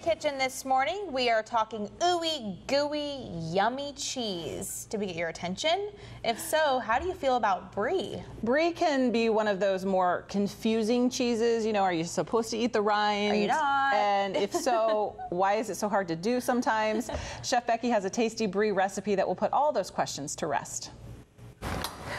Kitchen this morning. We are talking ooey gooey yummy cheese. Did we get your attention? If so, how do you feel about Brie? Brie can be one of those more confusing cheeses. You know, are you supposed to eat the rind? Are you not? And if so, why is it so hard to do sometimes? Chef Becky has a tasty Brie recipe that will put all those questions to rest.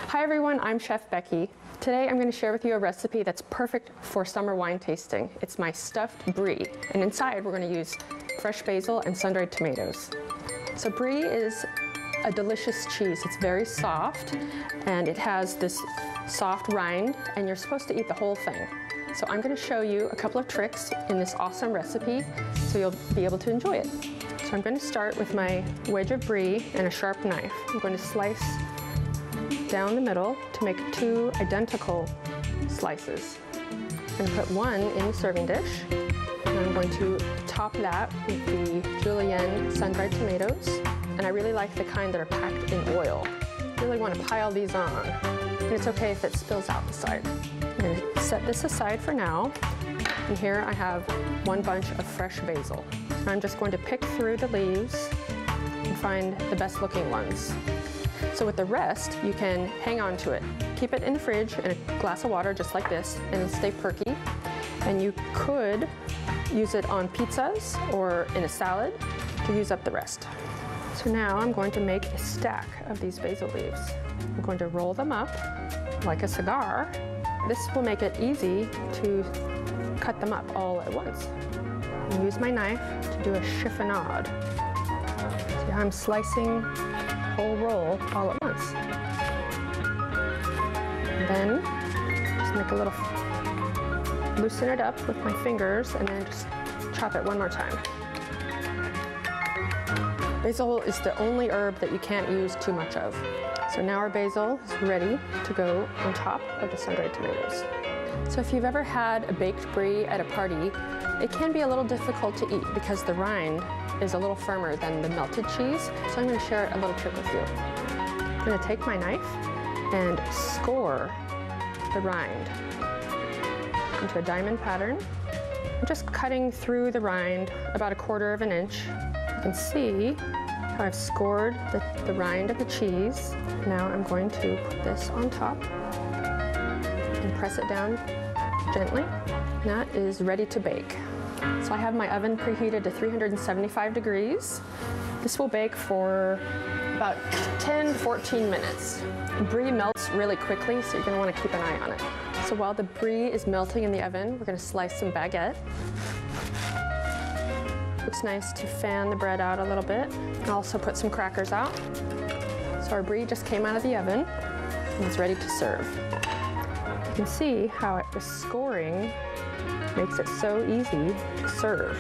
Hi everyone, I'm Chef Becky. Today I'm going to share with you a recipe that's perfect for summer wine tasting. It's my stuffed Brie, and inside we're going to use fresh basil and sun-dried tomatoes. So Brie is a delicious cheese. It's very soft and it has this soft rind, and you're supposed to eat the whole thing. So I'm going to show you a couple of tricks in this awesome recipe so you'll be able to enjoy it. So I'm going to start with my wedge of Brie and a sharp knife. I'm going to slice down the middle to make two identical slices. I'm going to put one in the serving dish, and I'm going to top that with the julienne sun-dried tomatoes. And I really like the kind that are packed in oil. You really want to pile these on, and it's okay if it spills out the side. I'm going to set this aside for now, and here I have one bunch of fresh basil. And I'm just going to pick through the leaves and find the best looking ones. So with the rest, you can hang on to it. Keep it in the fridge in a glass of water just like this, and it'll stay perky. And you could use it on pizzas or in a salad to use up the rest. So now I'm going to make a stack of these basil leaves. I'm going to roll them up like a cigar. This will make it easy to cut them up all at once. And use my knife to do a chiffonade. See how I'm slicing whole roll all at once. And then just make a little, loosen it up with my fingers, and then just chop it one more time. Basil is the only herb that you can't use too much of. So now our basil is ready to go on top of the sun-dried tomatoes. So if you've ever had a baked Brie at a party, it can be a little difficult to eat because the rind is a little firmer than the melted cheese. So I'm going to share a little trick with you. I'm going to take my knife and score the rind into a diamond pattern. I'm just cutting through the rind about 1/4 of an inch. You can see how I've scored the rind of the cheese. Now I'm going to put this on top and press it down gently. And that is ready to bake. So I have my oven preheated to 375 degrees. This will bake for about 10 to 14 minutes. Brie melts really quickly, so you're going to want to keep an eye on it. So while the Brie is melting in the oven, we're going to slice some baguette. Looks nice to fan the bread out a little bit. And also put some crackers out. So our Brie just came out of the oven and it's ready to serve. You can see how the scoring makes it so easy to serve.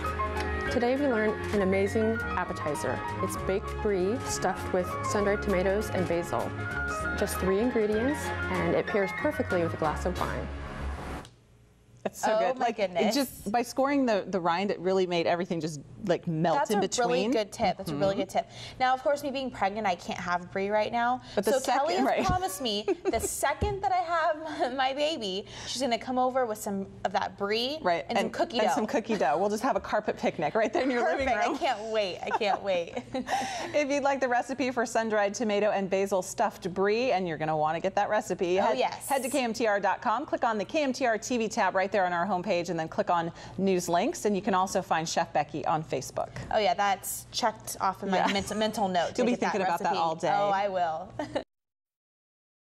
Today we learned an amazing appetizer. It's baked Brie stuffed with sun-dried tomatoes and basil. It's just 3 ingredients, and it pairs perfectly with a glass of wine. It's so good. Oh my goodness. It just, by scoring the rind, it really made everything just like melt in between. That's a really good tip. That's a really good tip. Now, of course, me being pregnant, I can't have Brie right now. But so Kelly has right. promised me the second that I have my baby, she's going to come over with some of that Brie and some cookie dough. And some cookie dough. We'll just have a carpet picnic right there in your living room. I can't wait. I can't wait. If you'd like the recipe for sun-dried tomato and basil stuffed Brie, and you're going to want to get that recipe, head to KMTR.com, click on the KMTR TV tab right there on our homepage, and then click on news links, and you can also find Chef Becky on Facebook. Oh yeah, that's checked off of my mental note. You'll be thinking about that all day. Oh, I will.